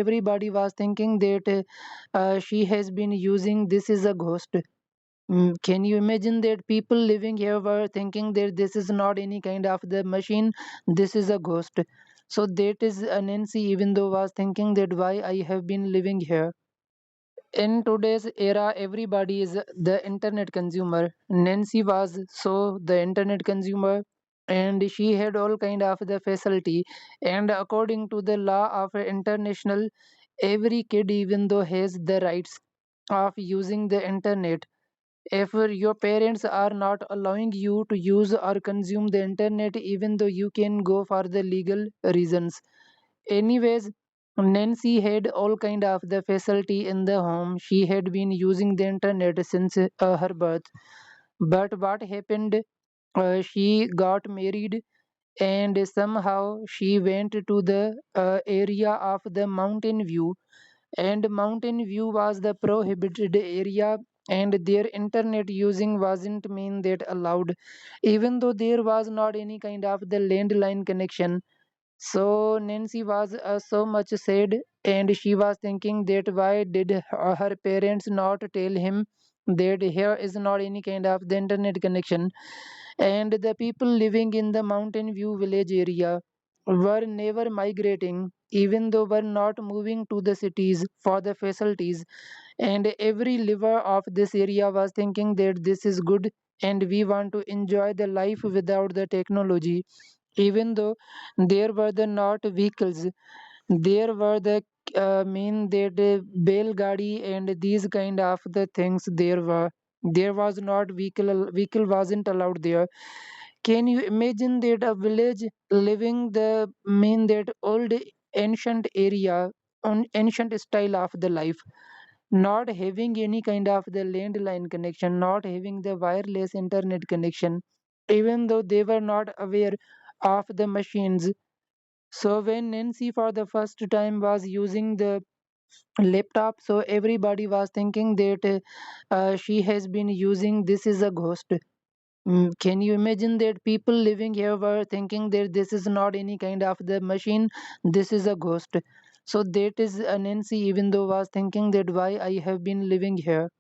everybody was thinking that she has been using this is a ghost. Can you imagine that people living here were thinking that this is not any kind of the machine, this is a ghost. So that is Nancy even though was thinking that why I have been living here. In today's era, everybody is the internet consumer. Nancy was so the internet consumer, and she had all kind of the facility. And according to the law of international, every kid even though has the rights of using the internet. If your parents are not allowing you to use or consume the internet, even though you can go for the legal reasons. Anyways, Nancy had all kind of the facility in the home. She had been using the internet since her birth. But what happened? She got married and somehow she went to the area of the mountain view, and mountain view was the prohibited area, and their internet using wasn't mean that allowed, even though there was not any kind of the landline connection. So Nancy was so much sad, and she was thinking that why did her parents not tell him that here is not any kind of the internet connection. And the people living in the mountain view village area were never migrating, even though were not moving to the cities for the facilities. And every liver of this area was thinking that this is good and we want to enjoy the life without the technology. Even though there were the not vehicles, there were the mean that bell gadi and these kind of the things there was not vehicle wasn't allowed there. Can you imagine that a village living the mean that old ancient area on ancient style of the life, not having any kind of the landline connection, not having the wireless internet connection, even though they were not aware of the machines. So when Nancy for the first time was using the laptop, so everybody was thinking that she has been using this is a ghost. Can you imagine that people living here were thinking that this is not any kind of the machine, this is a ghost. So that is Nancy even though was thinking that why I have been living here.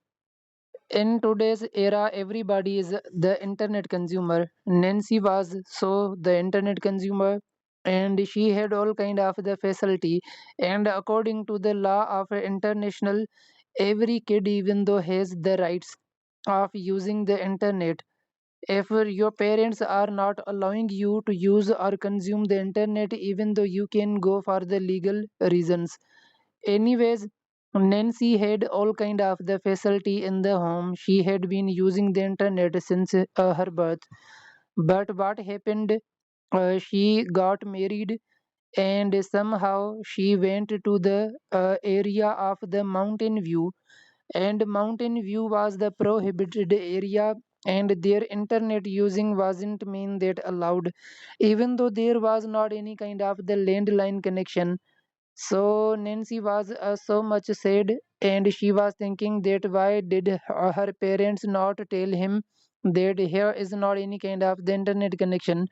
In today's era, everybody is the internet consumer. Nancy was so the internet consumer, and she had all kind of the facility. And according to the law of international, every kid even though has the rights of using the internet. If your parents are not allowing you to use or consume the internet, even though you can go for the legal reasons. Anyways, Nancy had all kind of the facility in the home. She had been using the internet since her birth. But what happened? She got married and somehow she went to the area of the mountain view, and mountain view was the prohibited area, and their internet using wasn't mean that allowed, even though there was not any kind of the landline connection. So Nancy was so much sad, and she was thinking that why did her parents not tell him that here is not any kind of the internet connection.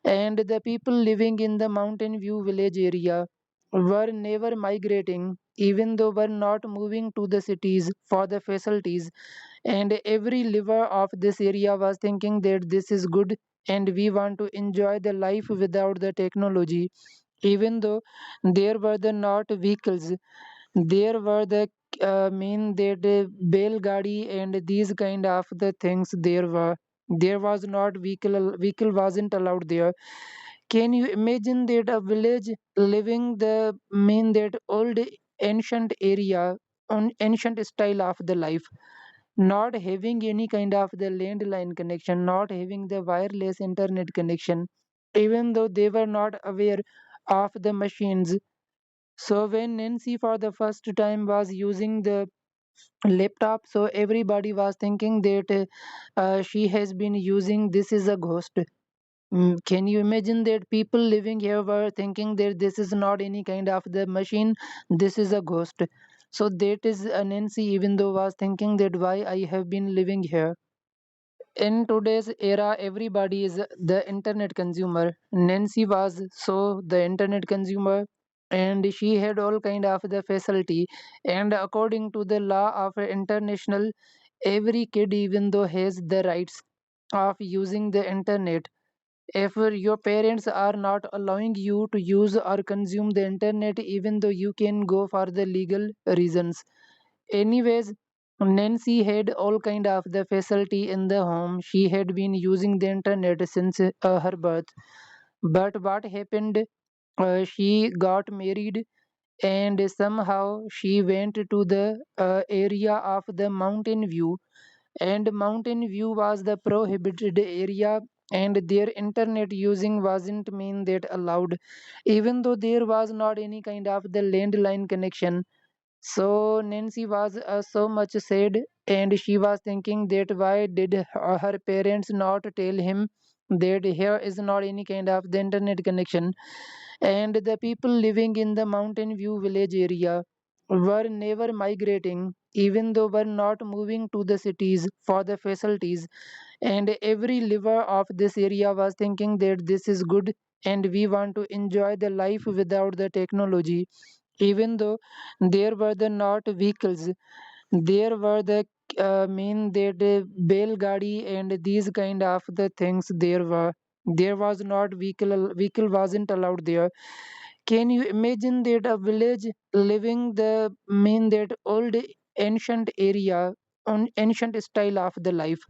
And the people living in the mountain view village area were never migrating, even though were not moving to the cities for the facilities. And every liver of this area was thinking that this is good and we want to enjoy the life without the technology. Even though there were the not vehicles, there were the mean that bell gadi and these kind of the things there was not vehicle wasn't allowed there. Can you imagine that a village living the mean that old ancient area on ancient style of the life, not having any kind of the landline connection, not having the wireless internet connection, even though they were not aware of the machines. So when Nancy for the first time was using the laptop, so everybody was thinking that she has been using this is a ghost. Can you imagine that people living here were thinking that this is not any kind of the machine, this is a ghost. So that is Nancy even though was thinking that why I have been living here. In today's era, everybody is the internet consumer. Nancy was so the internet consumer, and she had all kind of the facility. And according to the law of international, every kid even though has the rights of using the internet. If your parents are not allowing you to use or consume the internet, even though you can go for the legal reasons. Anyways, Nancy had all kind of the facility in the home. She had been using the internet since her birth. But what happened? She got married, and somehow she went to the area of the mountain view, and mountain view was the prohibited area, and their internet using wasn't mean that allowed, even though there was not any kind of the landline connection. So Nancy was so much sad, and she was thinking that why did her parents not tell him that here is not any kind of the internet connection. And the people living in the mountain view village area were never migrating, even though were not moving to the cities for the facilities. And every liver of this area was thinking that this is good, and we want to enjoy the life without the technology. Even though there were the not vehicles, there were the mean that bell gadi and these kind of the things there was not vehicle wasn't allowed there. Can you imagine that a village living the mean that old ancient area on ancient style of the life,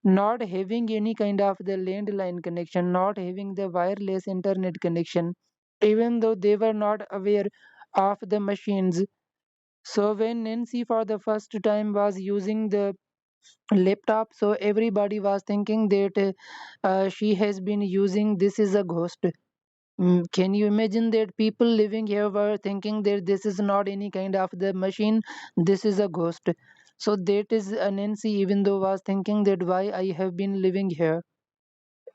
not having any kind of the landline connection, not having the wireless internet connection, even though they were not aware of the machines. So when Nancy for the first time was using the laptop, so everybody was thinking that she has been using this is a ghost. Can you imagine that people living here were thinking that this is not any kind of the machine, this is a ghost. So that is Nancy even though was thinking that why I have been living here.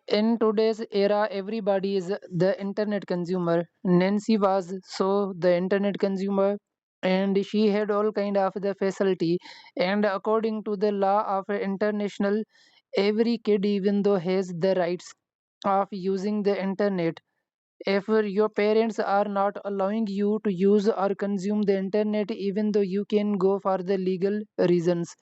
In today's era, everybody is the internet consumer. Nancy was so the internet consumer, and she had all kind of the facility. And according to the law of international, every kid even though has the rights of using the internet. If your parents are not allowing you to use or consume the internet, even though you can go for the legal reasons.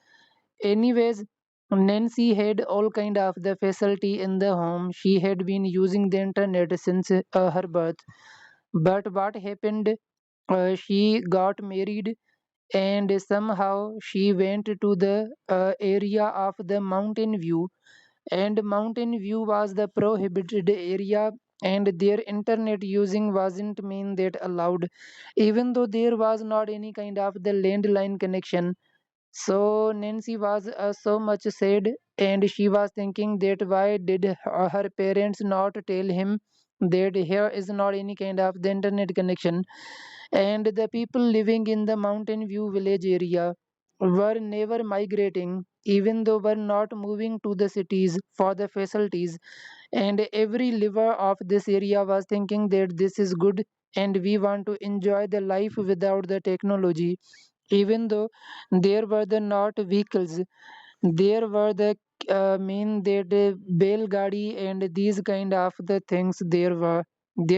Anyways, Nancy had all kind of the facility in the home. She had been using the internet since her birth. But what happened? She got married, and somehow she went to the area of the mountain view, and mountain view was the prohibited area, and their internet using wasn't mean that allowed, even though there was not any kind of the landline connection. So Nancy was so much sad, and she was thinking that why did her parents not tell him that here is not any kind of the internet connection. And the people living in the mountain view village area were never migrating, even though were not moving to the cities for the facilities. And every liver of this area was thinking that this is good, and we want to enjoy the life without the technology. Even though there were the not vehicles, there were the mean that bell gadi and these kind of the things there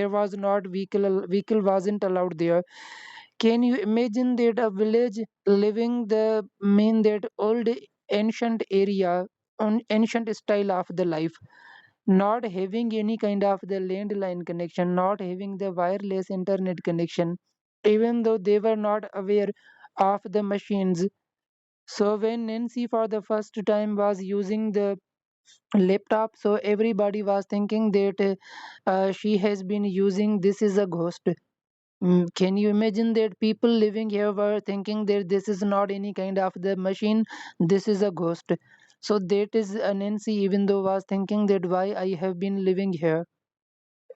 was not vehicle wasn't allowed there. Can you imagine that a village living the mean that old ancient area on ancient style of the life, not having any kind of the landline connection, not having the wireless internet connection, even though they were not aware of the machines. So when Nancy for the first time was using the laptop, so everybody was thinking that she has been using this is a ghost. Can you imagine that people living here were thinking that this is not any kind of the machine, this is a ghost. So that is Nancy even though was thinking that why I have been living here.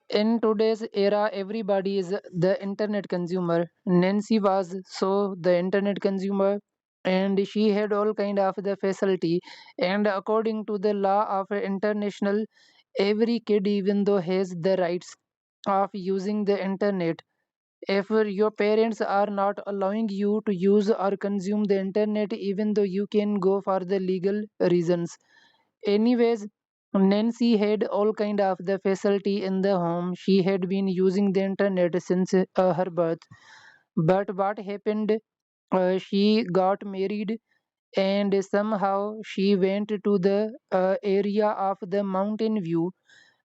In today's era, everybody is the internet consumer. Nancy was so the internet consumer, and she had all kind of the facility. And according to the law of international, every kid even though has the rights of using the internet. If your parents are not allowing you to use or consume the internet, even though you can go for the legal reasons. Anyways, Nancy had all kind of the facility in the home. She had been using the internet since her birth. But what happened? She got married, and somehow she went to the area of the mountain view,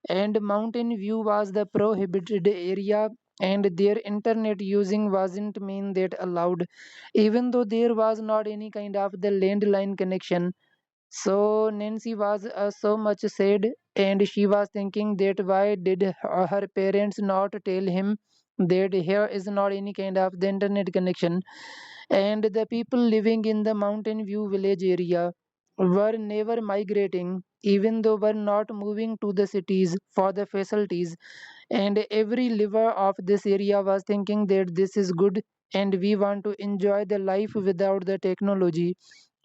and mountain view was the prohibited area, and their internet using wasn't mean that allowed, even though there was not any kind of the landline connection. So Nancy was so much sad, and she was thinking that why did her parents not tell him that here is not any kind of the internet connection. And the people living in the mountain view village area were never migrating, even though were not moving to the cities for the facilities. And every liver of this area was thinking that this is good, and we want to enjoy the life without the technology.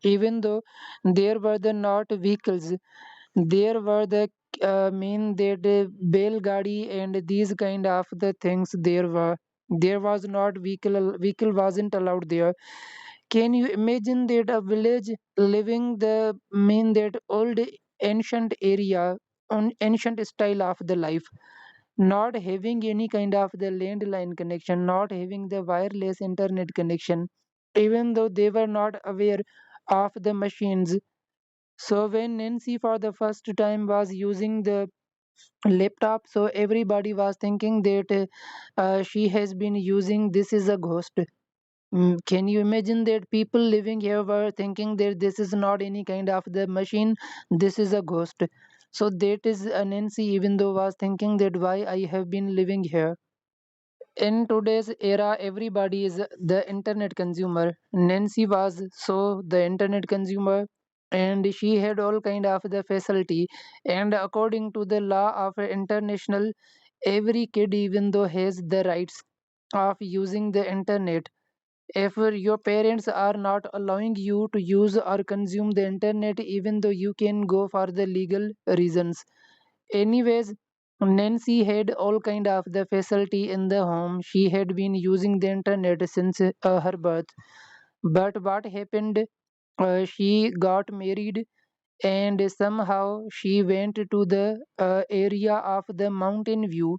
Even though there were the not vehicles, there were the mean that bell gadi and these kind of the things there was not vehicle wasn't allowed there. Can you imagine that a village living the mean that old ancient area on ancient style of the life, not having any kind of the landline connection, not having the wireless internet connection, even though they were not aware of the machines. So when Nancy for the first time was using the laptop, so everybody was thinking that she has been using this is a ghost. Can you imagine that people living here were thinking that this is not any kind of the machine, this is a ghost. So that is Nancy, even though was thinking that why I have been living here. In today's era, everybody is the internet consumer. Nancy was so the internet consumer, and she had all kind of the facility. And according to the law of international, every kid even though has the rights of using the internet. If your parents are not allowing you to use or consume the internet, even though you can go for the legal reasons. Anyways, Nancy had all kind of the facility in the home. She had been using the internet since her birth. But what happened? She got married, and somehow she went to the area of the mountain view,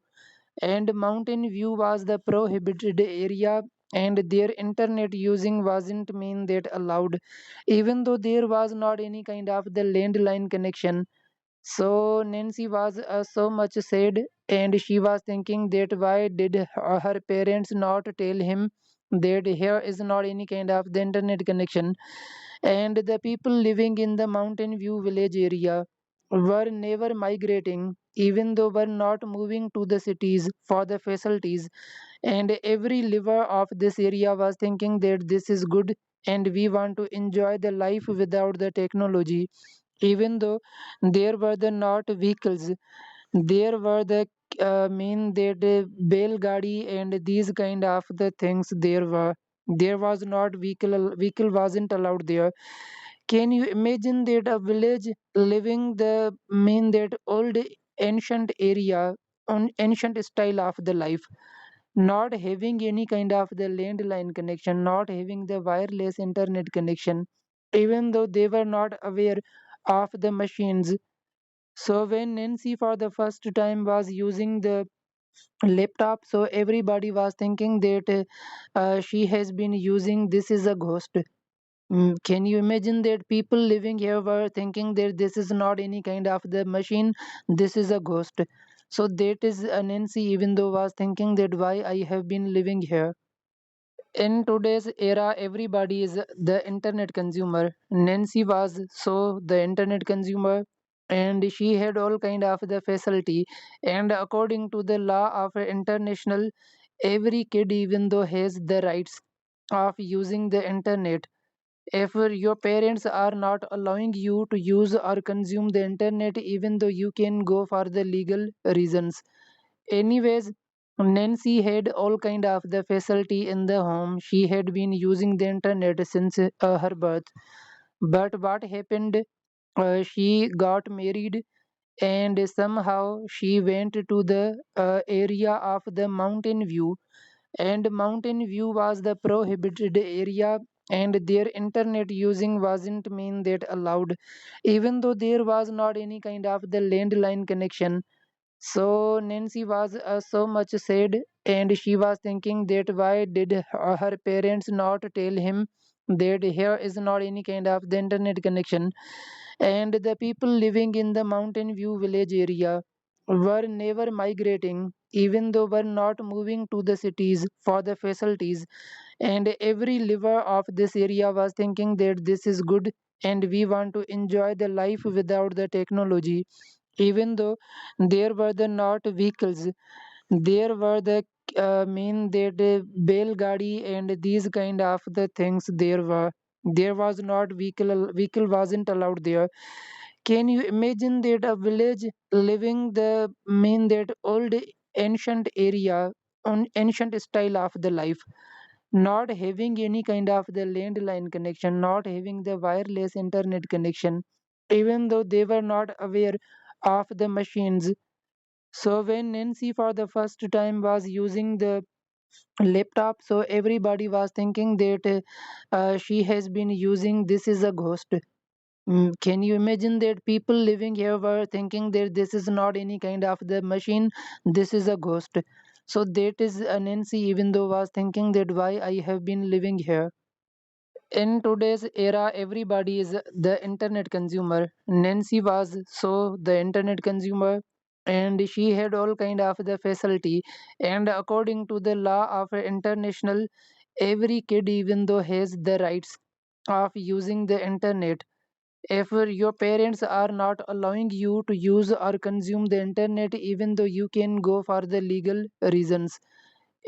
and mountain view was the prohibited area, and their internet using wasn't mean that allowed, even though there was not any kind of the landline connection. So Nancy was so much sad, and she was thinking that why did her parents not tell him that here is not any kind of the internet connection. And the people living in the mountain view village area were never migrating, even though were not moving to the cities for the facilities. And every liver of this area was thinking that this is good, and we want to enjoy the life without the technology. Even though there were the not vehicles, there were the mean that bell gadi and these kind of the things there was not vehicle wasn't allowed there. Can you imagine that a village living the mean that old ancient area on ancient style of the life, not having any kind of the landline connection, not having the wireless internet connection, even though they were not aware of the machines. So when Nancy for the first time was using the laptop, so everybody was thinking that she has been using this is a ghost. Can you imagine that people living here were thinking that this is not any kind of the machine, this is a ghost. So that is Nancy, even though was thinking that why I have been living here. In today's era, everybody is the internet consumer. Nancy was so the internet consumer, and she had all kind of the facility. And according to the law of international, every kid even though has the rights of using the internet. If your parents are not allowing you to use or consume the internet, even though you can go for the legal reasons. Anyways, Nancy had all kind of the facility in the home. She had been using the internet since her birth. But what happened? She got married, and somehow she went to the area of the mountain view, and mountain view was the prohibited area, and their internet using wasn't mean that allowed, even though there was not any kind of the landline connection. So Nancy was so much sad, and she was thinking that why did her parents not tell him that here is not any kind of the internet connection. And the people living in the Mountain View village area were never migrating, even though were not moving to the cities for the facilities. And every liver of this area was thinking that this is good and we want to enjoy the life without the technology. Even though there were the not vehicles, there were the mean that bell gadi and these kind of the things there was not vehicle wasn't allowed there. Can you imagine that a village living the mean that old ancient area on ancient style of the life, not having any kind of the landline connection, not having the wireless internet connection, even though they were not aware of the machines. So when Nancy for the first time was using the laptop, so everybody was thinking that she has been using this is a ghost. Can you imagine that people living here were thinking that this is not any kind of the machine, this is a ghost. So that is Nancy, even though was thinking that why I have been living here. In today's era, everybody is the internet consumer. Nancy was so the internet consumer, and she had all kind of the facility. And according to the law of international, every kid, even though has the rights of using the internet. If your parents are not allowing you to use or consume the internet, even though you can go for the legal reasons.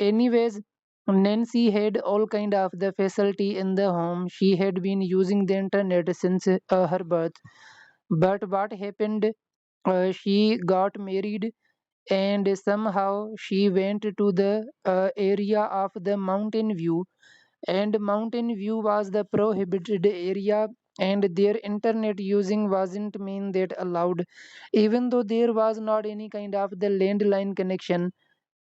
Anyways, Nancy had all kind of the facility in the home. She had been using the internet since her birth. But what happened? She got married, and somehow she went to the area of the Mountain View, and Mountain View was the prohibited area, and their internet using wasn't mean that allowed, even though there was not any kind of the landline connection.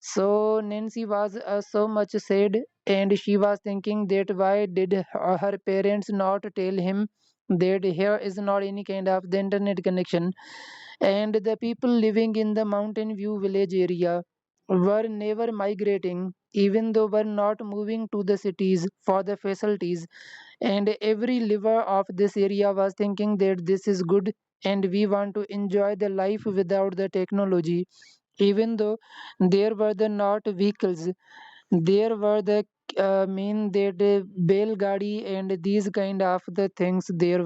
So Nancy was so much sad, and she was thinking that why did her parents not tell him that here is not any kind of the internet connection. And the people living in the Mountain View village area were never migrating, even though were not moving to the cities for the facilities. And every liver of this area was thinking that this is good and we want to enjoy the life without the technology. Even though there were the not vehicles, there were the mean that bell gadi and these kind of the things there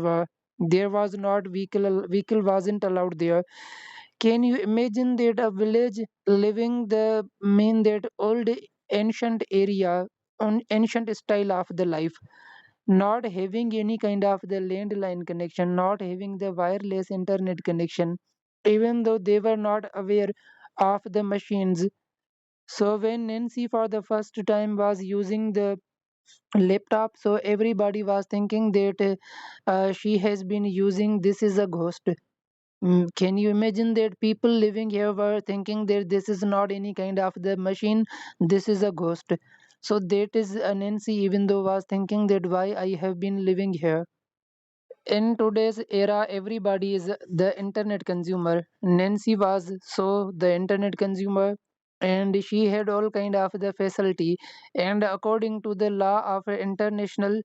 was not vehicle wasn't allowed there. Can you imagine that a village living the mean that old ancient area on ancient style of the life, not having any kind of the landline connection, not having the wireless internet connection, even though they were not aware of the machines. So when Nancy for the first time was using the laptop, so everybody was thinking that she has been using this is a ghost. Can you imagine that people living here were thinking that this is not any kind of the machine, this is a ghost. So that is Nancy, even though was thinking that why I have been living here. In today's era, everybody is the internet consumer. Nancy was so the internet consumer, and she had all kind of the facility. And according to the law of international,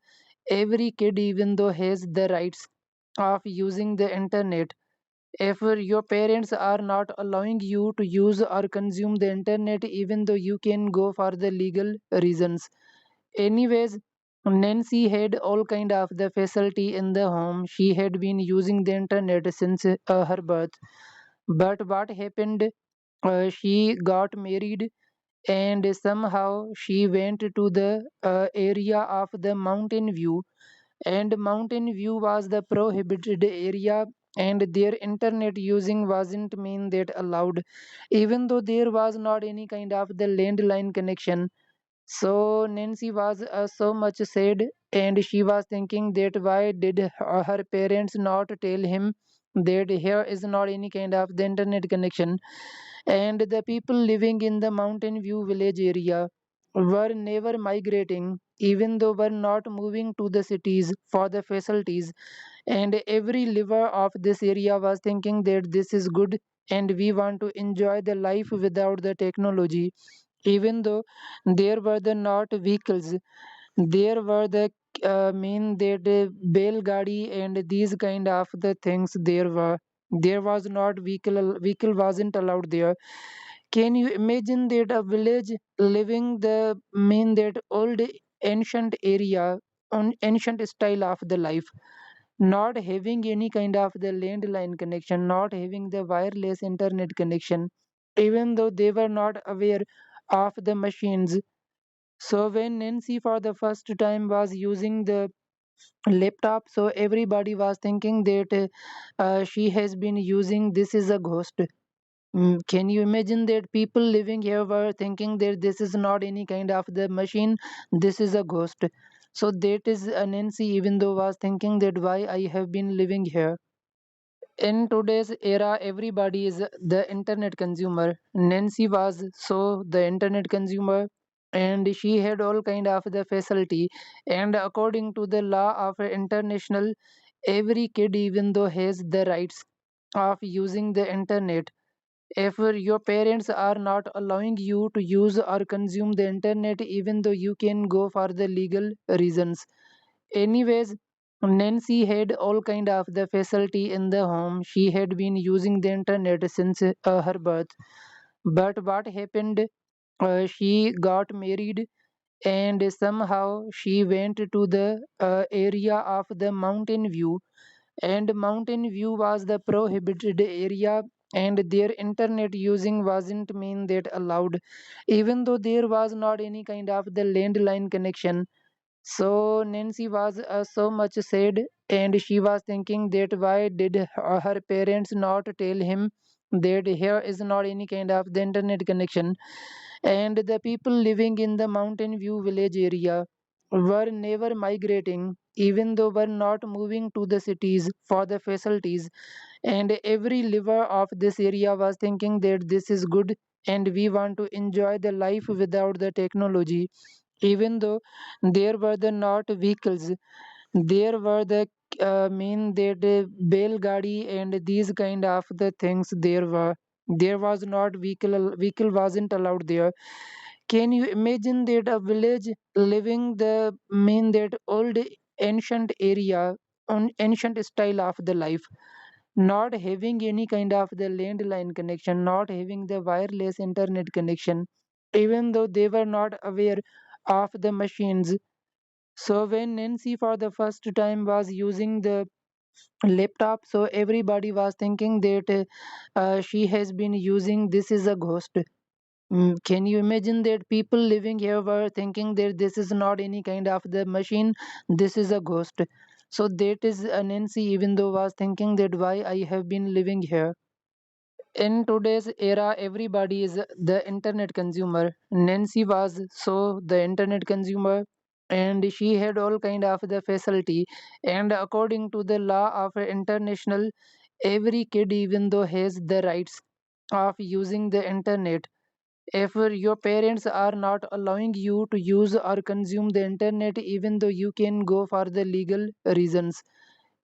every kid, even though has the rights of using the internet. If your parents are not allowing you to use or consume the internet, even though you can go for the legal reasons. Anyways, Nancy had all kind of the facility in the home. She had been using the internet since her birth. But what happened? She got married, and somehow she went to the area of the Mountain View, and Mountain View was the prohibited area, and their internet using wasn't mean that allowed, even though there was not any kind of the landline connection. So Nancy was so much sad, and she was thinking that why did her parents not tell him that here is not any kind of the internet connection. And the people living in the Mountain View village area were never migrating, even though were not moving to the cities for the facilities, and every liver of this area was thinking that this is good and we want to enjoy the life without the technology. Even though there were the not vehicles, there were the mean that bell gadi and these kind of the things there was not vehicle wasn't allowed there. Can you imagine that a village living the mean that old ancient area on ancient style of the life, not having any kind of the landline connection, not having the wireless internet connection, even though they were not aware of the machines. So when Nancy for the first time was using the laptop, so everybody was thinking that she has been using this is a ghost. Can you imagine that people living here were thinking that this is not any kind of the machine, this is a ghost. So that is Nancy even though was thinking that why I have been living here. In today's era, everybody is the internet consumer. Nancy was so the internet consumer, and she had all kind of the facility. And according to the law of international, every kid even though has the rights of using the internet. If your parents are not allowing you to use or consume the internet, even though you can go for the legal reasons. Anyways, Nancy had all kind of the facility in the home. She had been using the internet since her birth. But what happened? She got married and somehow she went to the area of the mountain view, and mountain view was the prohibited area, and their internet using wasn't mean that allowed, even though there was not any kind of the landline connection. So Nancy was so much sad, and she was thinking that why did her parents not tell him that here is not any kind of the internet connection. And the people living in the mountain view village area were never migrating, even though were not moving to the cities for the facilities, and every liver of this area was thinking that this is good and we want to enjoy the life without the technology. Even though there were the not vehicles, there were the mean that bell gadi and these kind of the things there was not vehicle wasn't allowed there. Can you imagine that a village living the mean that old ancient area on ancient style of the life, not having any kind of the landline connection, not having the wireless internet connection, even though they were not aware of the machines. So when Nancy for the first time was using the laptop, so everybody was thinking that she has been using this is a ghost. Can you imagine that people living here were thinking that this is not any kind of the machine, this is a ghost. So that is Nancy even though was thinking that why I have been living here. In today's era, everybody is the internet consumer. Nancy was so the internet consumer, and she had all kind of the facility. And according to the law of international, every kid even though has the rights of using the internet. If your parents are not allowing you to use or consume the internet, even though you can go for the legal reasons.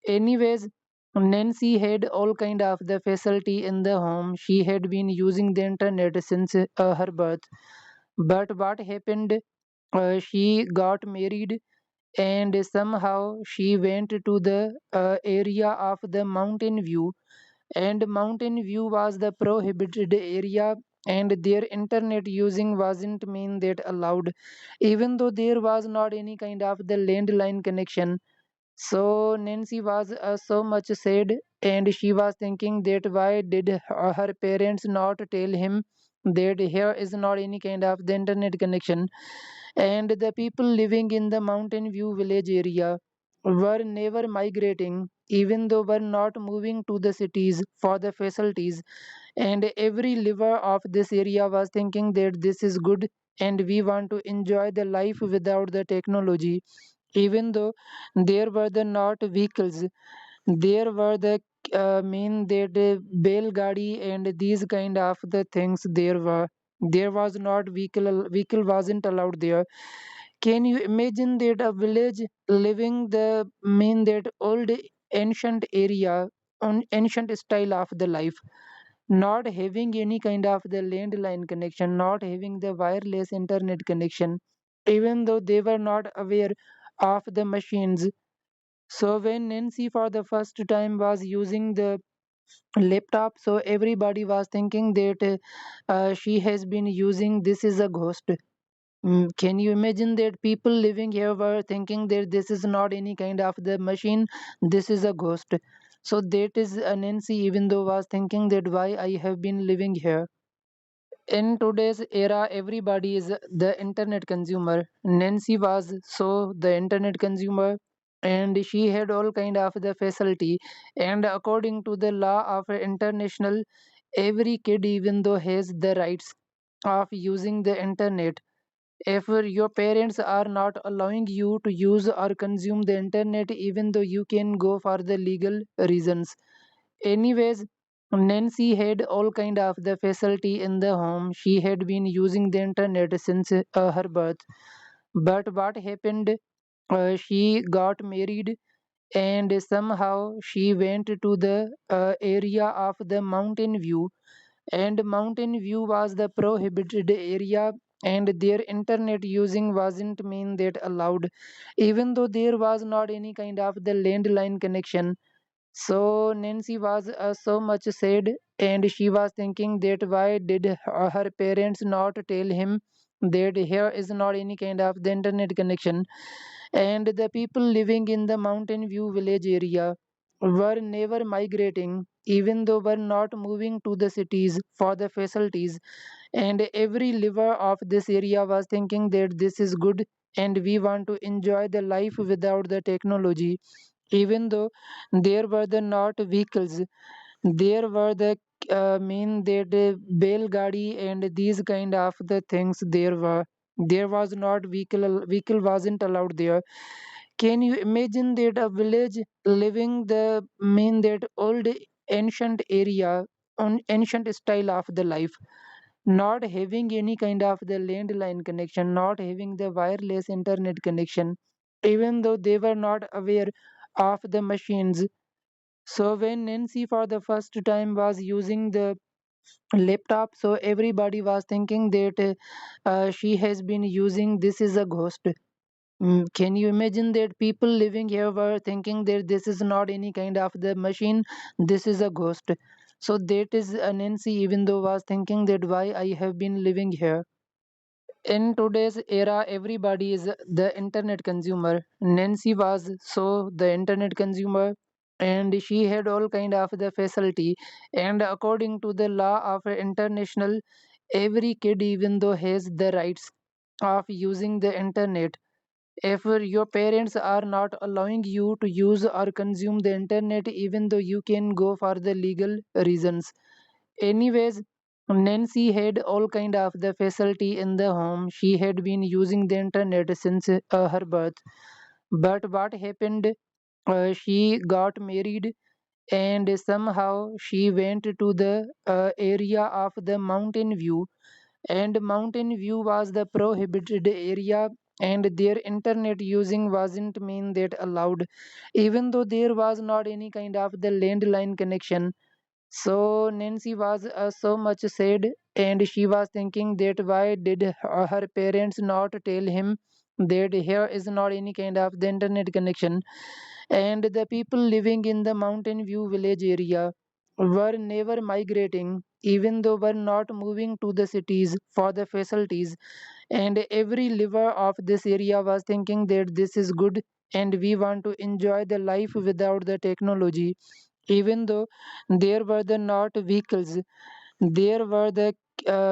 Anyways, Nancy had all kind of the facility in the home. She had been using the internet since her birth. But what happened? She got married and somehow she went to the area of the mountain view, and mountain view was the prohibited area, and their internet using wasn't mean that allowed, even though there was not any kind of the landline connection. So Nancy was so much sad, and she was thinking that why did her parents not tell him that here is not any kind of the internet connection. And the people living in the mountain view village area were never migrating, even though were not moving to the cities for the facilities, and every liver of this area was thinking that this is good and we want to enjoy the life without the technology. Even though there were the not vehicles, there were the mean that bell gadi and these kind of the things there was not vehicle wasn't allowed there. Can you imagine that a village living the mean that old ancient area on ancient style of the life, not having any kind of the landline connection, not having the wireless internet connection, even though they were not aware of the machines. So when Nancy for the first time was using the laptop, so everybody was thinking that she has been using this is a ghost. Can you imagine that people living here were thinking that this is not any kind of the machine, this is a ghost. So that is Nancy, even though was thinking that why I have been living here. In today's era, everybody is the internet consumer. Nancy was so the internet consumer, and she had all kind of the facility. And according to the law of international, every kid, even though has the rights of using the internet. If your parents are not allowing you to use or consume the internet, even though you can go for the legal reasons. Anyways, Nancy had all kind of the facility in the home. She had been using the internet since her birth. But what happened? She got married and somehow she went to the area of the mountain view, and mountain view was the prohibited area, and their internet using wasn't mean that allowed, even though there was not any kind of the landline connection. So Nancy was so much sad, and she was thinking that why did her parents not tell him that here is not any kind of the internet connection. And the people living in the mountain view village area were never migrating, even though were not moving to the cities for the facilities. And every liver of this area was thinking that this is good and we want to enjoy the life without the technology. Even though there were the not vehicles, there were the mean that bell gadi and these kind of the things there was not vehicle wasn't allowed there. Can you imagine that a village living the mean that old ancient area on ancient style of the life, not having any kind of the landline connection, not having the wireless internet connection, even though they were not aware of the machines. So when Nancy for the first time was using the laptop, so everybody was thinking that she has been using this is a ghost. Can you imagine that people living here were thinking that this is not any kind of the machine, this is a ghost. So that is Nancy, even though was thinking that why I have been living here. In today's era, everybody is the internet consumer. Nancy was so the internet consumer, and she had all kind of the facility. And according to the law of international, every kid, even though has the rights of using the internet. If your parents are not allowing you to use or consume the internet, even though you can go for the legal reasons. Anyways, Nancy had all kind of the facility in the home. She had been using the internet since her birth. But what happened? She got married, and somehow she went to the area of the mountain view, and mountain view was the prohibited area, and their internet using wasn't mean that allowed, even though there was not any kind of the landline connection. So Nancy was so much sad, and she was thinking that why did her parents not tell him that here is not any kind of the internet connection. And the people living in the mountain view village area were never migrating, even though were not moving to the cities for the facilities. And every liver of this area was thinking that this is good and we want to enjoy the life without the technology. Even though there were the not vehicles, there were the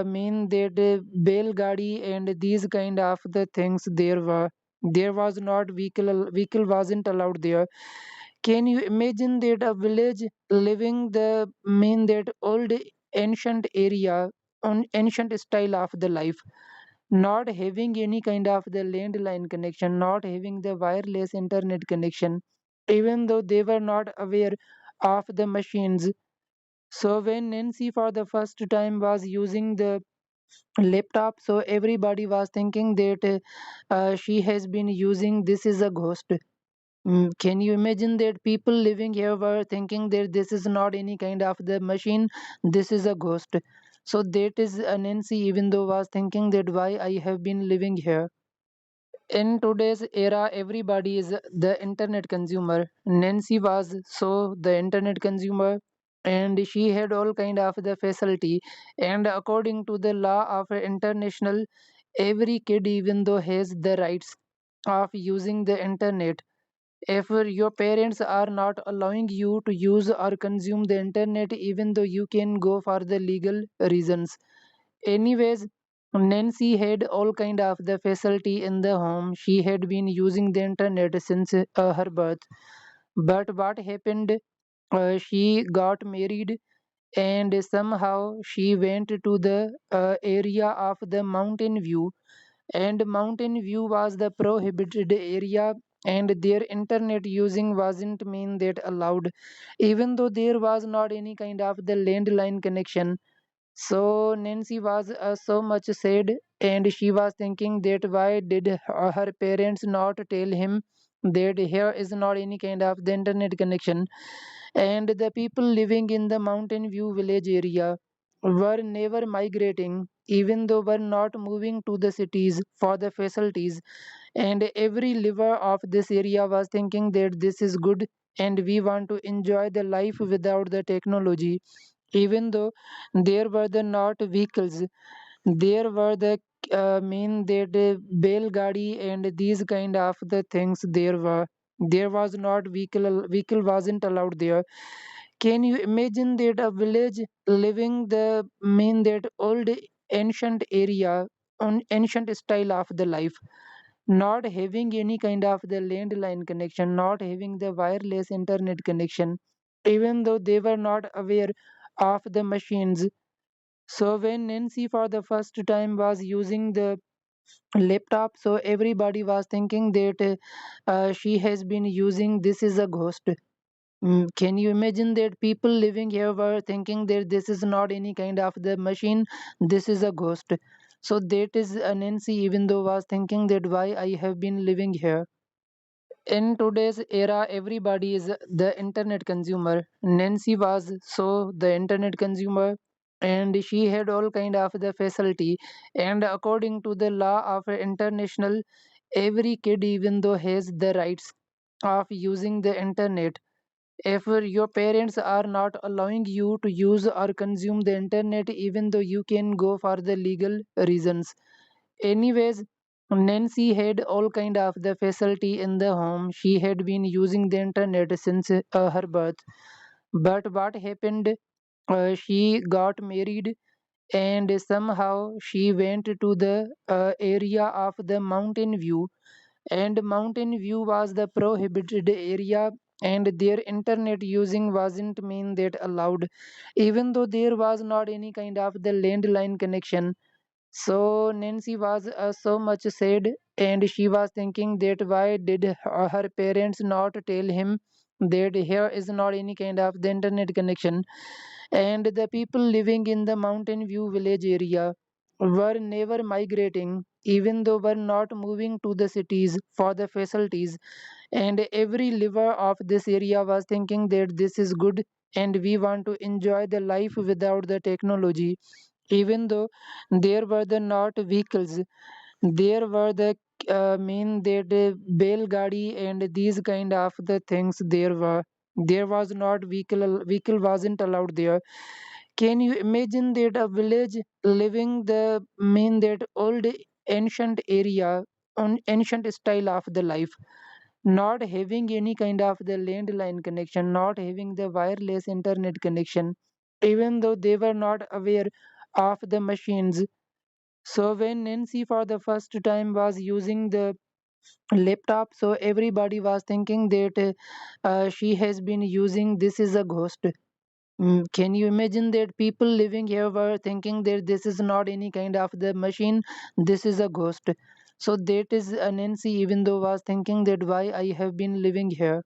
mean that bell gadi and these kind of the things there was not vehicle wasn't allowed there. Can you imagine that a village living the mean that old ancient area on ancient style of the life, not having any kind of the landline connection, not having the wireless internet connection, even though they were not aware of the machines. So when Nancy for the first time was using the laptop, so everybody was thinking that she has been using this is a ghost. Can you imagine that people living here were thinking that this is not any kind of the machine, this is a ghost. So that is Nancy, even though was thinking that why I have been living here. In today's era, everybody is the internet consumer. Nancy was so the internet consumer, and she had all kind of the facility. And according to the law of international, every kid, even though has the rights of using the internet. If your parents are not allowing you to use or consume the internet, even though you can go for the legal reasons. Anyways, Nancy had all kind of the facility in the home. She had been using the internet since her birth. But what happened? She got married, and somehow she went to the area of the mountain view, and mountain view was the prohibited area, and their internet using wasn't mean that allowed, even though there was not any kind of the landline connection. So Nancy was so much sad, and she was thinking that why did her parents not tell him that here is not any kind of the internet connection. And the people living in the mountain view village area were never migrating, even though were not moving to the cities for the facilities. And every liver of this area was thinking that this is good, and we want to enjoy the life without the technology. Even though there were the not vehicles, there were the mean that bell gadi and these kind of the things there was not vehicle wasn't allowed there. Can you imagine that a village living the mean that old ancient area on ancient style of the life, not having any kind of the landline connection, not having the wireless internet connection, even though they were not aware of the machines. So when Nancy for the first time was using the laptop, so everybody was thinking that she has been using this is a ghost. Can you imagine that people living here were thinking that this is not any kind of the machine, this is a ghost. So that is Nancy, even though was thinking that why I have been living here. In today's era, everybody is the internet consumer. Nancy was so the internet consumer, and she had all kind of the facility. And according to the law of international, every kid, even though has the rights of using the internet. If your parents are not allowing you to use or consume the internet, even though you can go for the legal reasons. Anyways, Nancy had all kind of the facility in the home. She had been using the internet since her birth. But what happened? She got married, and somehow she went to the area of the mountain view, and mountain view was the prohibited area, and their internet using wasn't mean that allowed, even though there was not any kind of the landline connection. So Nancy was so much sad, and she was thinking that why did her parents not tell him that here is not any kind of the internet connection. And the people living in the mountain view village area were never migrating, even though were not moving to the cities for the facilities. And every liver of this area was thinking that this is good, and we want to enjoy the life without the technology. Even though there were the not vehicles, there were the mean that bell gadi and these kind of the things there was not vehicle wasn't allowed there. Can you imagine that a village living the mean that old ancient area on ancient style of the life, not having any kind of the landline connection, not having the wireless internet connection, even though they were not aware of the machines. So when Nancy for the first time was using the laptop, so everybody was thinking that she has been using this is a ghost. Can you imagine that people living here were thinking that this is not any kind of the machine, this is a ghost. So that is Nancy, even though was thinking that why I have been living here.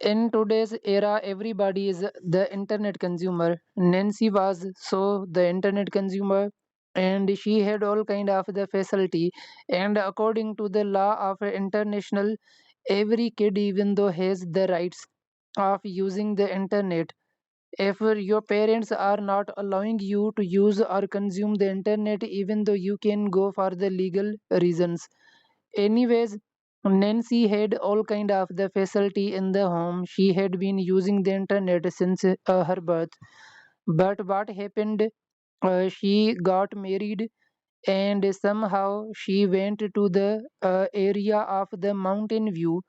In today's era, everybody is the internet consumer. Nancy was so the internet consumer, and she had all kind of the facility. And according to the law of international, every kid even though has the rights of using the internet. If your parents are not allowing you to use or consume the internet, even though you can go for the legal reasons. Anyways, Nancy had all kind of the facility in the home. She had been using the internet since her birth. But what happened? She got married, and somehow she went to the area of the mountain view,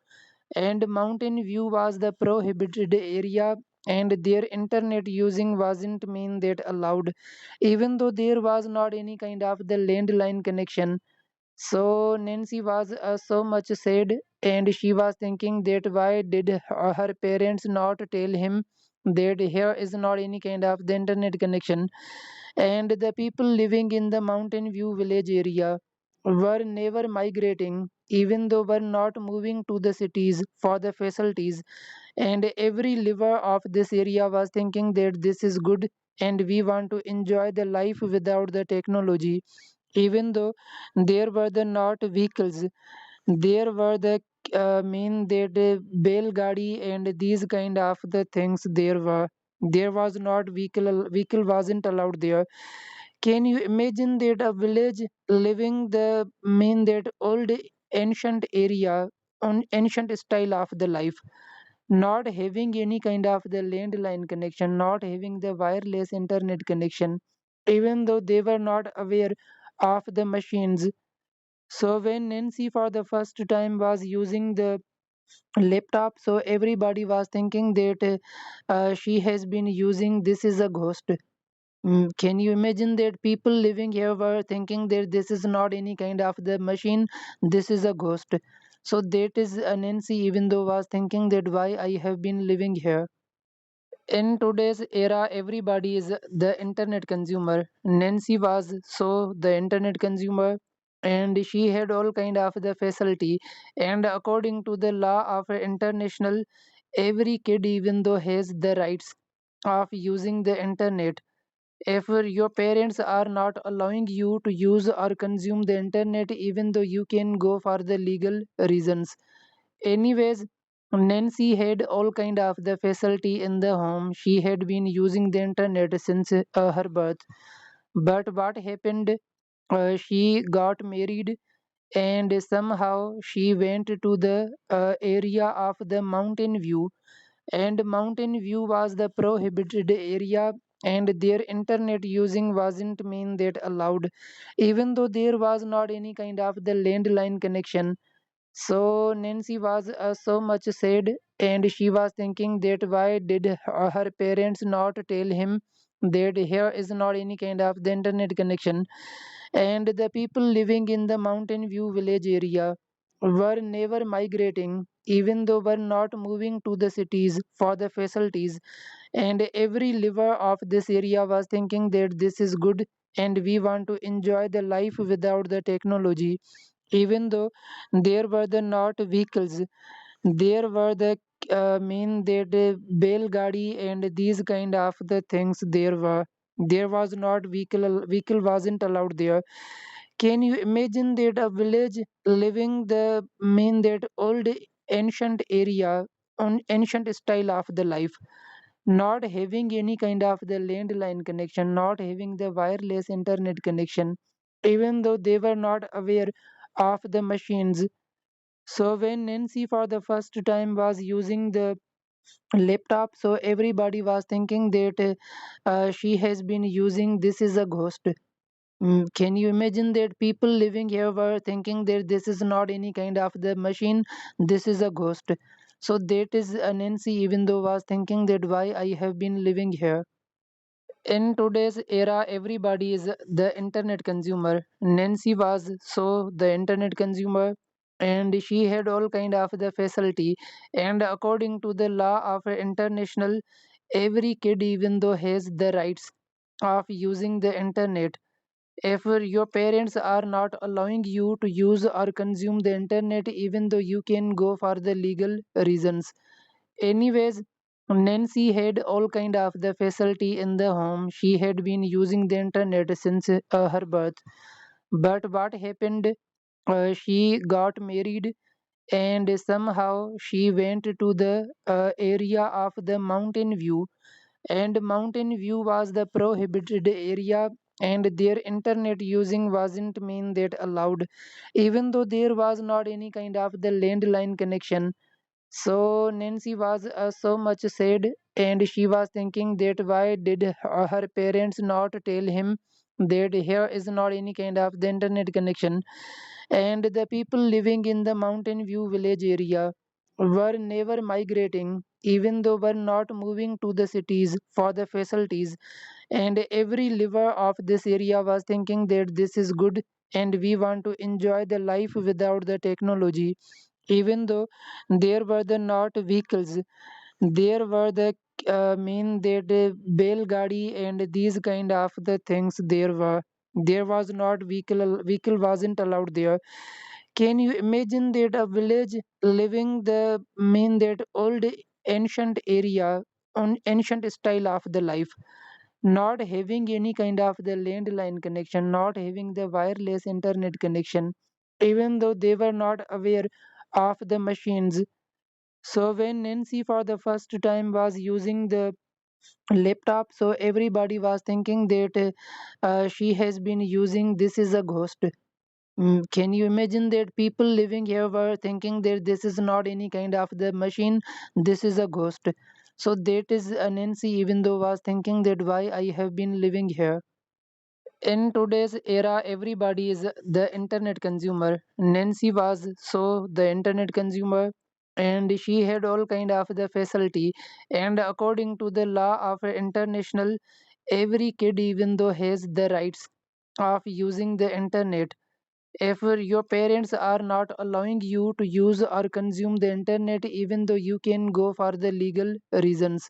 and mountain view was the prohibited area, and their internet using wasn't mean that allowed, even though there was not any kind of the landline connection. So Nancy was so much sad, and she was thinking that why did her parents not tell him that here is not any kind of the internet connection. And the people living in the mountain view village area were never migrating, even though were not moving to the cities for the facilities. And every liver of this area was thinking that this is good, and we want to enjoy the life without the technology. Even though there were the not vehicles, there were the mean that bell gadi and these kind of the things there was not vehicle wasn't allowed there. Can you imagine that a village living the mean that old ancient area on ancient style of the life, not having any kind of the landline connection, not having the wireless internet connection, even though they were not aware of the machines. So when Nancy for the first time was using the laptop, so everybody was thinking that she has been using this is a ghost. Can you imagine that people living here were thinking that this is not any kind of the machine, this is a ghost. So that is Nancy even though was thinking that why I have been living here. In today's era, everybody is the internet consumer. Nancy was so the internet consumer, and she had all kind of the facility. And according to the law of international, every kid even though has the rights of using the internet. If your parents are not allowing you to use or consume the internet, even though you can go for the legal reasons. Anyways, Nancy had all kind of the facility in the home. She had been using the internet since her birth. But what happened? She got married, and somehow she went to the area of the mountain view, and mountain view was the prohibited area, and their internet using wasn't mean that allowed, even though there was not any kind of the landline connection. So Nancy was so much sad, and she was thinking that why did her parents not tell him that here is not any kind of the internet connection. And the people living in the mountain view village area were never migrating, even though were not moving to the cities for the facilities. And every liver of this area was thinking that this is good, and we want to enjoy the life without the technology. Even though there were the not vehicles, there were the mean that bell gadi and these kind of the things there was not vehicle wasn't allowed there. Can you imagine that a village living the mean that old ancient area on ancient style of the life, not having any kind of the landline connection, not having the wireless internet connection, even though they were not aware of the machines. So when Nancy for the first time was using the laptop, so everybody was thinking that she has been using this is a ghost. Can you imagine that people living here were thinking that this is not any kind of the machine, this is a ghost. So that is Nancy even though was thinking that why I have been living here. In today's era, everybody is the internet consumer. Nancy was so the internet consumer, and she had all kind of the facility. And according to the law of international, every kid even though has the rights of using the internet. If your parents are not allowing you to use or consume the internet, even though you can go for the legal reasons. Anyways, Nancy had all kind of the facility in the home. She had been using the internet since her birth. But what happened? She got married, and somehow she went to the area of the mountain view, and mountain view was the prohibited area, and their internet using wasn't mean that allowed, even though there was not any kind of the landline connection. So Nancy was so much sad, and she was thinking that why did her parents not tell him that here is not any kind of the internet connection. And the people living in the mountain view village area were never migrating, even though were not moving to the cities for the facilities. And every liver of this area was thinking that this is good, and we want to enjoy the life without the technology. Even though there were the not vehicles, there were the mean that bell gadi and these kind of the things there was not vehicle wasn't allowed there. Can you imagine that a village living the mean that old ancient area on ancient style of the life, not having any kind of the landline connection, not having the wireless internet connection, even though they were not aware of the machines. So when Nancy for the first time was using the laptop, so everybody was thinking that she has been using this is a ghost. Can you imagine that people living here were thinking that this is not any kind of the machine, this is a ghost. So that is Nancy, even though was thinking that why I have been living here. In today's era, everybody is the internet consumer. Nancy was so the internet consumer, and she had all kind of the facility. And according to the law of international, every kid even though has the rights of using the internet. If your parents are not allowing you to use or consume the internet, even though you can go for the legal reasons.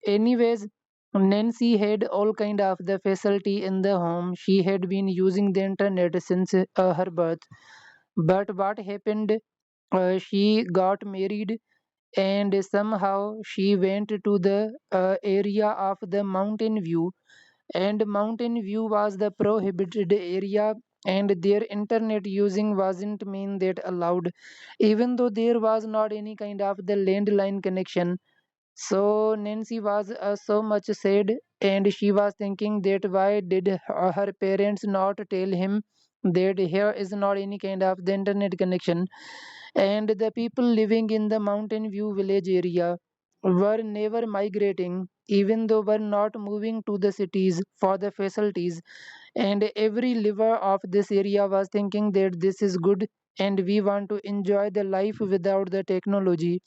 Anyways, Nancy had all kind of the facility in the home. She had been using the internet since her birth. But what happened? She got married, and somehow she went to the area of the mountain view, and mountain view was the prohibited area, and their internet using wasn't mean that allowed, even though there was not any kind of the landline connection. So Nancy was so much sad, and she was thinking that why did her parents not tell him that here is not any kind of the internet connection. And the people living in the mountain view village area were never migrating, even though were not moving to the cities for the facilities. And every liver of this area was thinking that this is good, and we want to enjoy the life without the technology.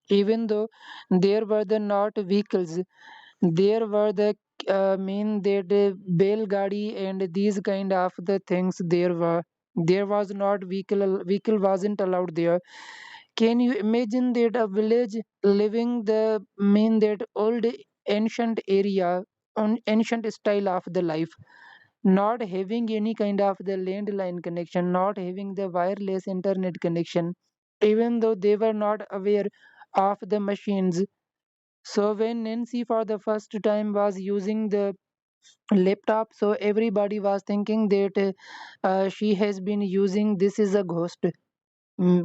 Even though there were the not vehicles, there were the mean that bell gadi and these kind of the things there was not vehicle wasn't allowed there. Can you imagine that a village living the mean that old ancient area on ancient style of the life, not having any kind of the landline connection, not having the wireless internet connection, even though they were not aware of the machines. So when Nancy for the first time was using the laptop, so everybody was thinking that she has been using this is a ghost.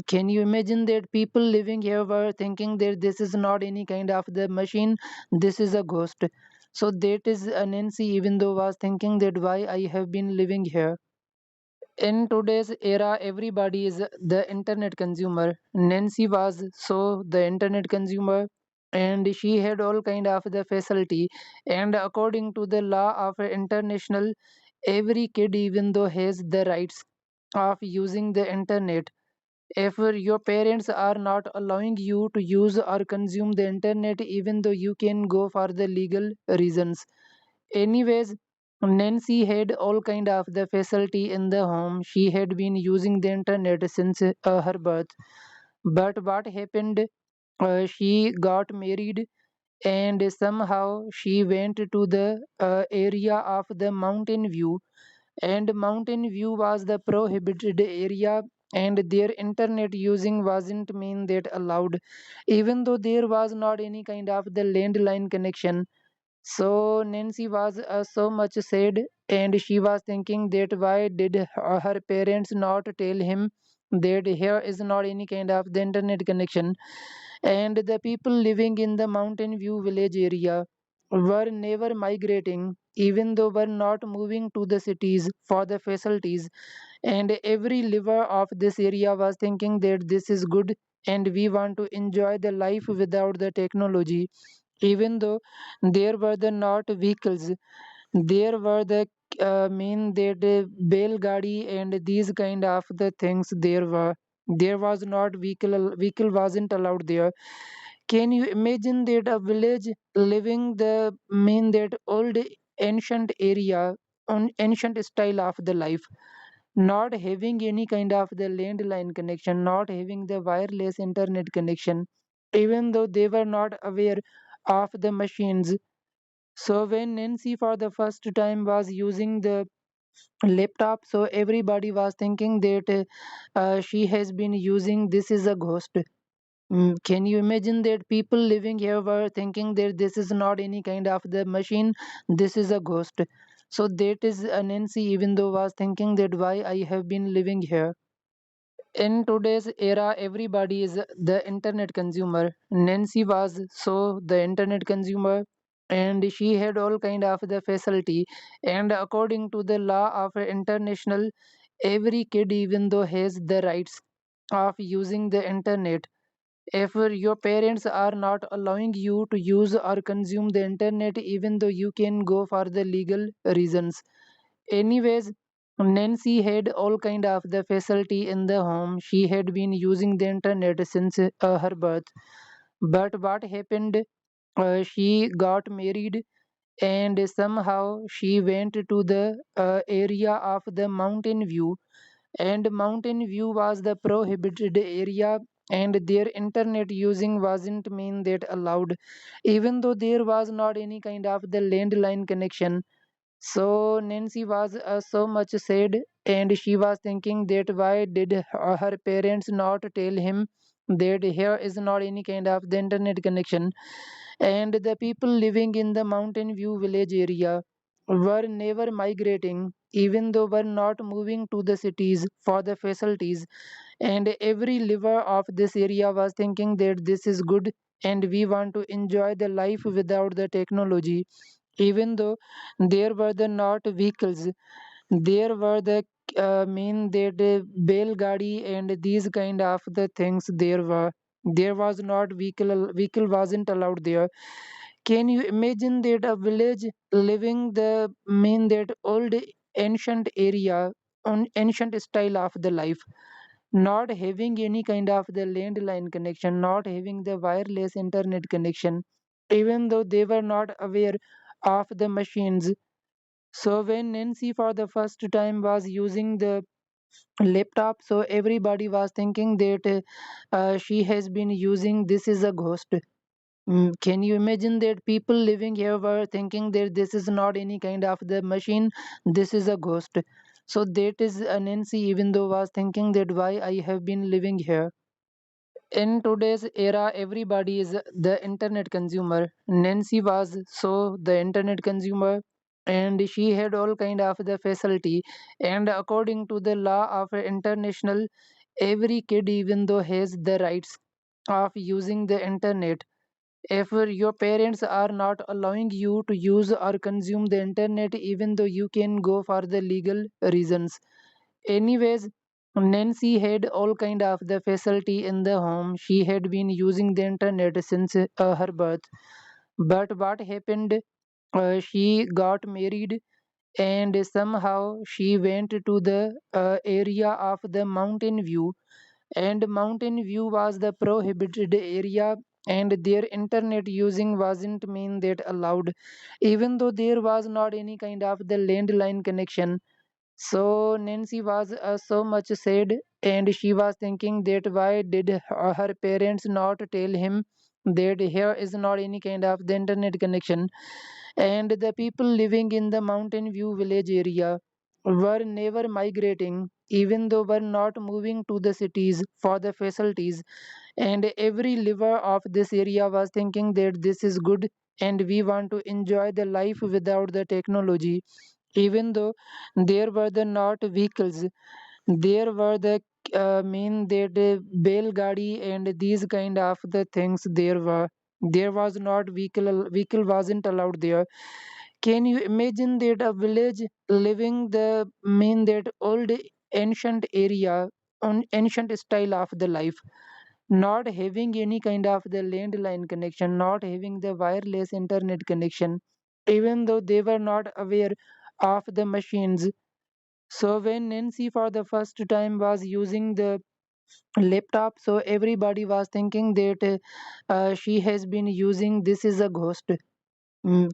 Can you imagine that people living here were thinking that this is not any kind of the machine, this is a ghost. So that is Nancy, even though was thinking that why I have been living here. In today's era, everybody is the internet consumer. Nancy was so the internet consumer, and she had all kind of the facility. And according to the law of international, every kid even though has the rights of using the internet. If your parents are not allowing you to use or consume the internet, even though you can go for the legal reasons. Anyways, Nancy had all kind of the facility in the home. She had been using the internet since her birth. But what happened? She got married, and somehow she went to the area of the mountain view, and mountain view was the prohibited area, and their internet using wasn't mean that allowed, even though there was not any kind of the landline connection. So Nancy was so much sad, and she was thinking that why did her parents not tell him that here is not any kind of the internet connection. And the people living in the Mountain View village area were never migrating, even though were not moving to the cities for the facilities. And every liver of this area was thinking that this is good and we want to enjoy the life without the technology. Even though there were the not vehicles, there were the mean that bell gadi and these kind of the things there was not vehicle wasn't allowed there. Can you imagine that a village living the mean that old ancient area on ancient style of the life, not having any kind of the landline connection, not having the wireless internet connection, even though they were not aware of the machines. So when Nancy for the first time was using the laptop, so everybody was thinking that she has been using this is a ghost. Can you imagine that people living here were thinking that this is not any kind of the machine, this is a ghost. So that is Nancy, even though was thinking that why I have been living here. In today's era, everybody is the internet consumer. Nancy was so the internet consumer, and she had all kind of the facility. And according to the law of international, every kid even though has the rights of using the internet. If your parents are not allowing you to use or consume the internet, even though you can go for the legal reasons. Anyways, Nancy had all kind of the facility in the home. She had been using the internet since her birth. But what happened? She got married, and somehow she went to the area of the Mountain View, and Mountain View was the prohibited area, and their internet using wasn't mean that allowed, even though there was not any kind of the landline connection. So Nancy was so much sad, and she was thinking that why did her parents not tell him that here is not any kind of the internet connection. And the people living in the Mountain View village area were never migrating, even though were not moving to the cities for the facilities. And every liver of this area was thinking that this is good and we want to enjoy the life without the technology. Even though there were the not vehicles, there were the mean that bell gadi and these kind of the things there was not vehicle wasn't allowed there. Can you imagine that a village living the mean that old ancient area on ancient style of the life, not having any kind of the landline connection, not having the wireless internet connection, even though they were not aware of the machines. So when Nancy for the first time was using the laptop, so everybody was thinking that she has been using this is a ghost. Can you imagine that people living here were thinking that this is not any kind of the machine, this is a ghost. So that is Nancy, even though was thinking that why I have been living here. In today's era, everybody is the internet consumer. Nancy was so the internet consumer, and she had all kind of the facility. And according to the law of international, every kid even though has the rights of using the internet. If your parents are not allowing you to use or consume the internet, even though you can go for the legal reasons. Anyways, Nancy had all kind of the facility in the home. She had been using the internet since her birth. But what happened? She got married, and somehow she went to the area of the Mountain View, and Mountain View was the prohibited area, and their internet using wasn't mean that allowed, even though there was not any kind of the landline connection. So Nancy was so much sad, and she was thinking that why did her parents not tell him that here is not any kind of the internet connection. And the people living in the Mountain View village area were never migrating, even though were not moving to the cities for the facilities. And every liver of this area was thinking that this is good and we want to enjoy the life without the technology. Even though there were the not vehicles, there were the mean that bell gadi and these kind of the things there was not vehicle wasn't allowed there. Can you imagine that a village living the mean that old ancient area on ancient style of the life, not having any kind of the landline connection, not having the wireless internet connection, even though they were not aware of the machines. So when Nancy for the first time was using the laptop, so everybody was thinking that she has been using this is a ghost.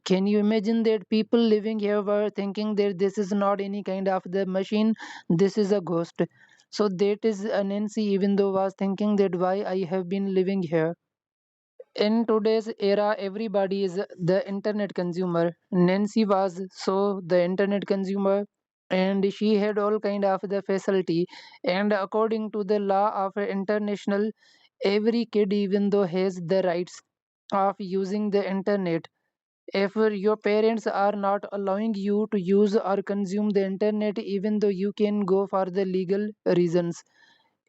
Can you imagine that people living here were thinking that this is not any kind of the machine, this is a ghost. So that is Nancy even though was thinking that why I have been living here. In today's era, everybody is the internet consumer. Nancy was so the internet consumer, and she had all kind of the facility. And according to the law of international, every kid even though has the rights of using the internet. If your parents are not allowing you to use or consume the internet, even though you can go for the legal reasons.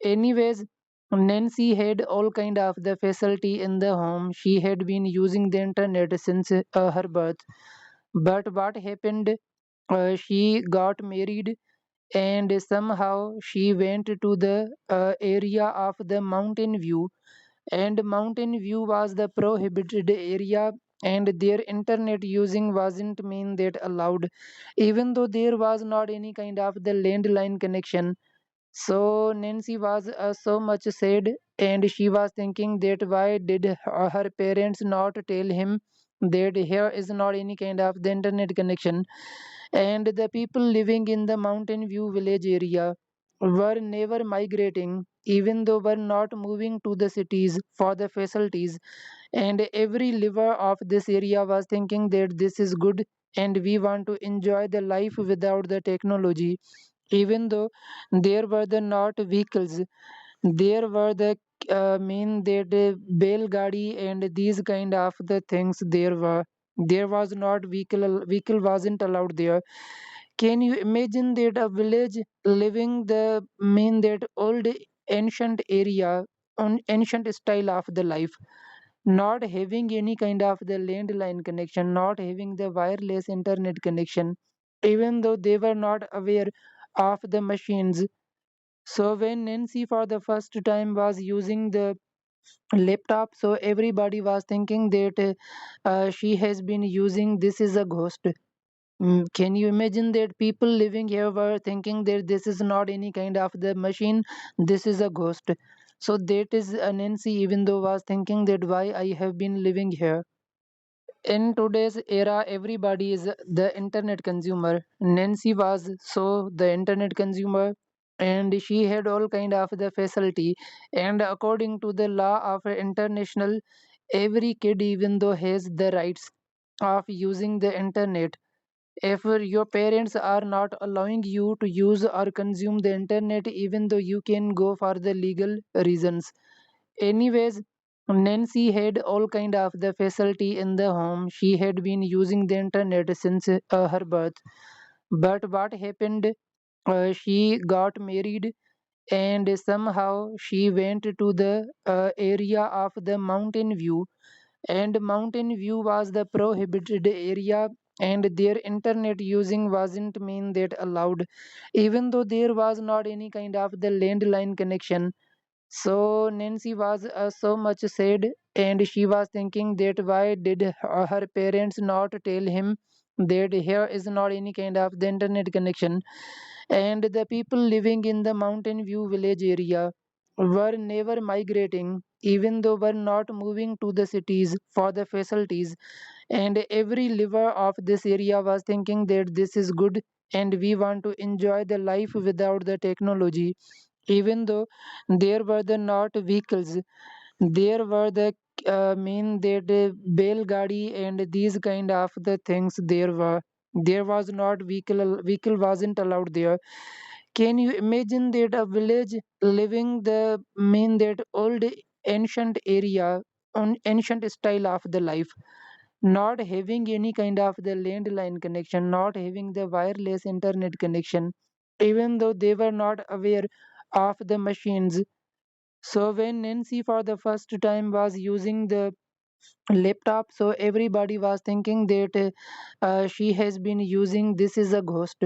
Anyways, Nancy had all kind of the facility in the home. She had been using the internet since her birth. But what happened? She got married and somehow she went to the area of the mountain view, and mountain view was the prohibited area, and their internet using wasn't mean that allowed, even though there was not any kind of the landline connection. So Nancy was so much sad, and she was thinking that why did her parents not tell him that here is not any kind of the internet connection. And the people living in the mountain view village area were never migrating, even though were not moving to the cities for the facilities. And every liver of this area was thinking that this is good and we want to enjoy the life without the technology. Even though there were the not vehicles, there were the mean that bell gadi and these kind of the things there was not vehicle wasn't allowed there. Can you imagine that a village living the mean that old ancient area on ancient style of the life, not having any kind of the landline connection, not having the wireless internet connection, even though they were not aware of the machines. So when Nancy for the first time was using the laptop, so everybody was thinking that she has been using this is a ghost. Can you imagine that people living here were thinking that this is not any kind of the machine, this is a ghost. So that is Nancy even though was thinking that why I have been living here. In today's era, everybody is the internet consumer. Nancy was so the internet consumer, and she had all kind of the facility. And according to the law of international, every kid even though has the rights of using the internet. If your parents are not allowing you to use or consume the internet, even though you can go for the legal reasons. Anyways, Nancy had all kind of the facility in the home. She had been using the internet since her birth. But what happened? She got married and somehow she went to the area of the mountain view, and mountain view was the prohibited area, and their internet using wasn't mean that allowed, even though there was not any kind of the landline connection. So Nancy was so much sad, and she was thinking that why did her parents not tell him that here is not any kind of the internet connection. And the people living in the mountain view village area were never migrating, even though were not moving to the cities for the facilities. And every liver of this area was thinking that this is good and we want to enjoy the life without the technology. Even though there were the not vehicles, there were the mean that bell gadi and these kind of the things there were. There was not vehicle wasn't allowed there. Can you imagine that a village living the mean that old ancient area on ancient style of the life, not having any kind of the landline connection, not having the wireless internet connection, even though they were not aware of the machines. So when Nancy for the first time was using the laptop, so everybody was thinking that she has been using this is a ghost.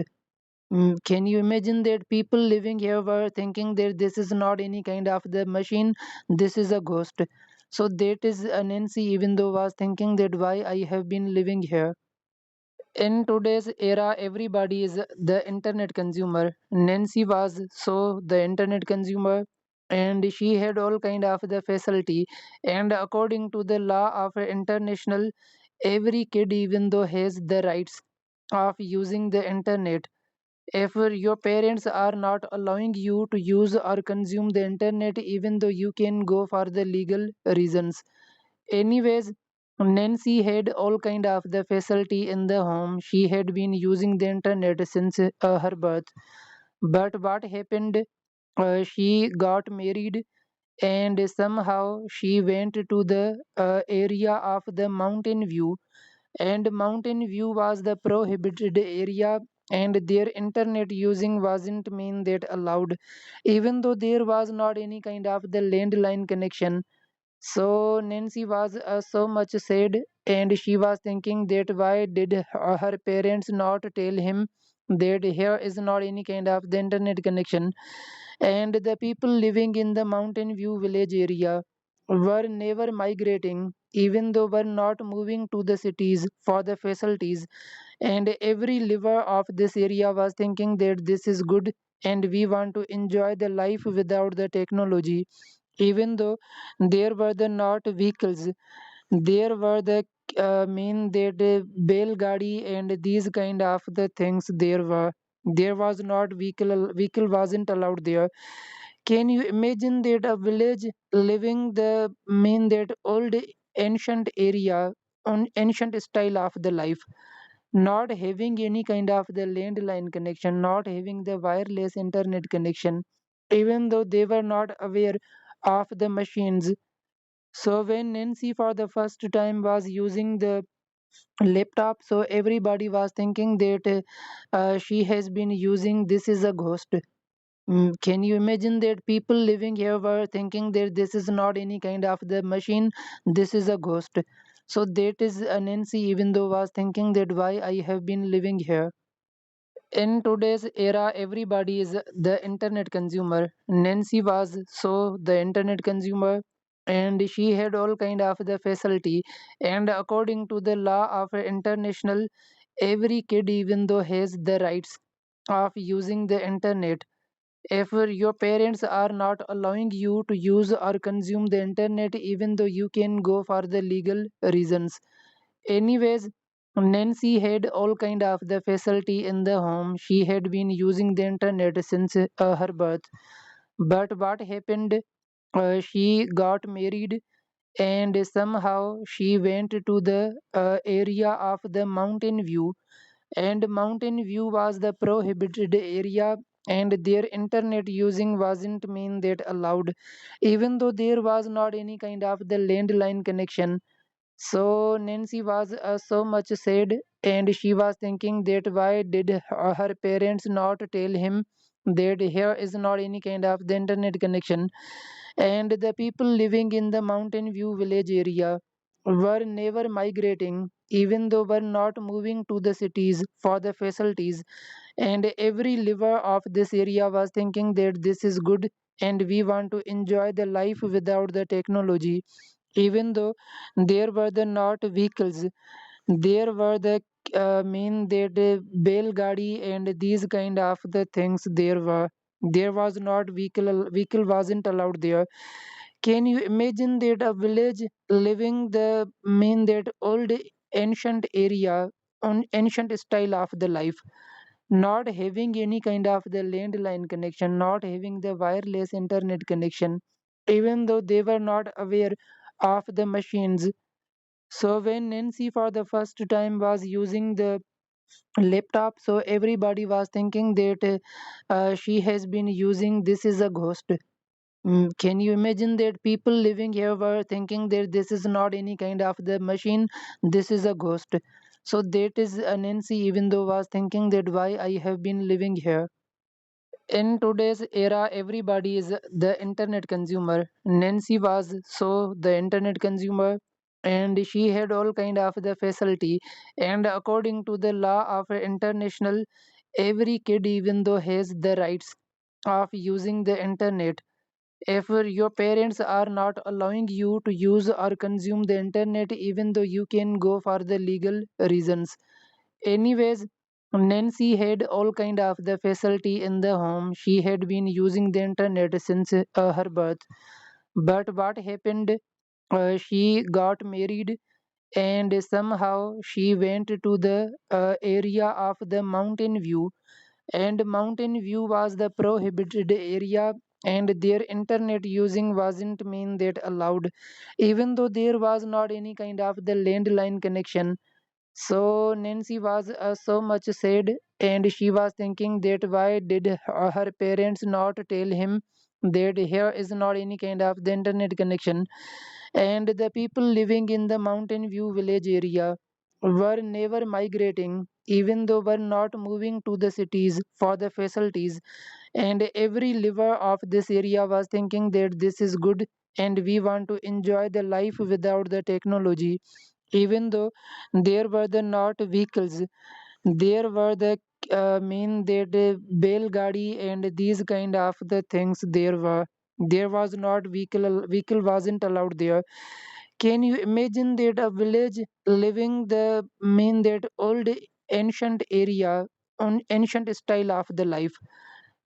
Can you imagine that people living here were thinking that this is not any kind of the machine, this is a ghost. So that is Nancy, even though was thinking that why I have been living here. In today's era, everybody is the internet consumer. Nancy was so the internet consumer, and she had all kind of the facility. And according to the law of international, every kid, even though has the rights of using the internet. If your parents are not allowing you to use or consume the internet, even though you can go for the legal reasons. Anyways, Nancy had all kind of the facility in the home. She had been using the internet since her birth. But what happened? She got married, and somehow she went to the area of the mountain view, and mountain view was the prohibited area, and their internet using wasn't mean that allowed, even though there was not any kind of the landline connection. So Nancy was so much sad, and she was thinking that why did her parents not tell him that here is not any kind of the internet connection. And the people living in the mountain view village area were never migrating, even though were not moving to the cities for the facilities. And every liver of this area was thinking that this is good, and we want to enjoy the life without the technology. Even though there were the not vehicles, there were the mean that bell gadi and these kind of the things there was not vehicle wasn't allowed there. Can you imagine that a village living the mean that old ancient area on ancient style of the life, not having any kind of the landline connection, not having the wireless internet connection, even though they were not aware of the machines. So when Nancy for the first time was using the laptop, so everybody was thinking that she has been using this is a ghost. Can you imagine that people living here were thinking that this is not any kind of the machine, this is a ghost. So that is Nancy, even though was thinking that why I have been living here. In today's era, everybody is the internet consumer. Nancy was so the internet consumer, and she had all kind of the facility. And according to the law of international, every kid, even though has the rights of using the internet. If your parents are not allowing you to use or consume the internet, even though you can go for the legal reasons. Anyways, Nancy had all kind of the facility in the home. She had been using the internet since her birth. But what happened? She got married, and somehow she went to the area of the mountain view, and mountain view was the prohibited area, and their internet using wasn't mean that allowed, even though there was not any kind of the landline connection. So Nancy was so much sad, and she was thinking that why did her parents not tell him that here is not any kind of the internet connection. And the people living in the mountain view village area were never migrating, even though were not moving to the cities for the facilities. And every liver of this area was thinking that this is good, and we want to enjoy the life without the technology. Even though there were the not vehicles, there were the mean that bell gadi and these kind of the things there was not vehicle wasn't allowed there. Can you imagine that a village living the mean that old ancient area on ancient style of the life, not having any kind of the landline connection, not having the wireless internet connection, even though they were not aware of the machines. So when Nancy for the first time was using the laptop, so everybody was thinking that she has been using this is a ghost. Can you imagine that people living here were thinking that this is not any kind of the machine, this is a ghost. So that is Nancy, even though was thinking that why I have been living here. In today's era, everybody is the internet consumer. Nancy was so the internet consumer, and she had all kind of the facility. And according to the law of international, every kid, even though has the rights of using the internet. If your parents are not allowing you to use or consume the internet, even though you can go for the legal reasons. Anyways, Nancy had all kind of the facility in the home. She had been using the internet since her birth. But what happened? She got married, and somehow she went to the area of the mountain view, and mountain view was the prohibited area, and their internet using wasn't mean that allowed, even though there was not any kind of the landline connection. So Nancy was so much sad, and she was thinking that why did her parents not tell him that here is not any kind of the internet connection. And the people living in the mountain view village area were never migrating, even though were not moving to the cities for the facilities. And every liver of this area was thinking that this is good, and we want to enjoy the life without the technology. Even though there were the not vehicles, there were the mean that bell gadi and these kind of the things there was not vehicle wasn't allowed there. Can you imagine that a village living the mean that old ancient area on ancient style of the life,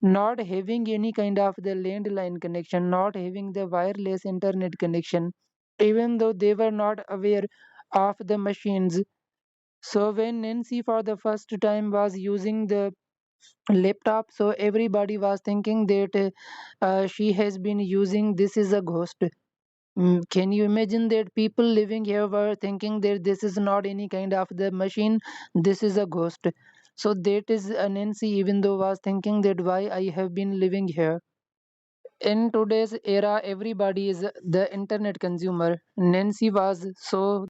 not having any kind of the landline connection, not having the wireless internet connection, even though they were not aware of the machines. So when Nancy for the first time was using the laptop, so everybody was thinking that she has been using this is a ghost. Can you imagine that people living here were thinking that this is not any kind of the machine, this is a ghost. So that is Nancy, even though was thinking that why I have been living here. In today's era, everybody is the internet consumer. Nancy was so